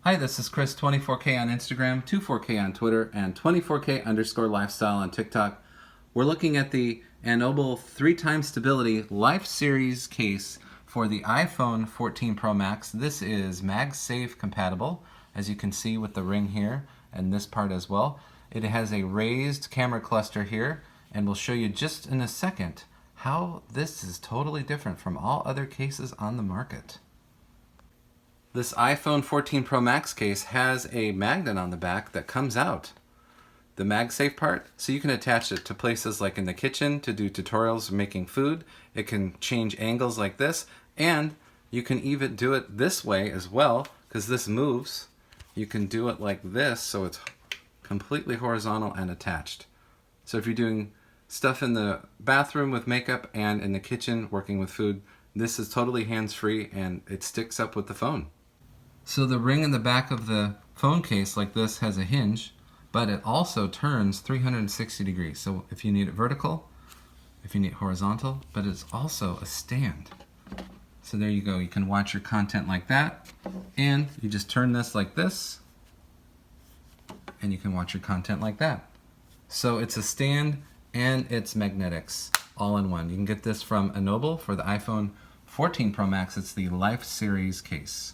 Hi, this is Chris, 24K on Instagram, 24K on Twitter, and 24K_lifestyle on TikTok. We're looking at the Andobil 3x Stability Life Series case for the iPhone 14 Pro Max. This is MagSafe compatible, as you can see with the ring here and this part as well. It has a raised camera cluster here, and we'll show you just in a second how this is totally different from all other cases on the market. This iPhone 14 Pro Max case has a magnet on the back that comes out. The MagSafe part, so you can attach it to places like in the kitchen to do tutorials making food. It can change angles like this, and you can even do it this way as well, because this moves. You can do it like this, so it's completely horizontal and attached. So if you're doing stuff in the bathroom with makeup and in the kitchen working with food, this is totally hands-free and it sticks up with the phone. So the ring in the back of the phone case like this has a hinge, but it also turns 360 degrees. So if you need it vertical, if you need it horizontal, but it's also a stand. So there you go, you can watch your content like that, and you just turn this like this, and you can watch your content like that. So it's a stand and it's magnetics all in one. You can get this from Andobil for the iPhone 14 Pro Max. It's the Life Series case.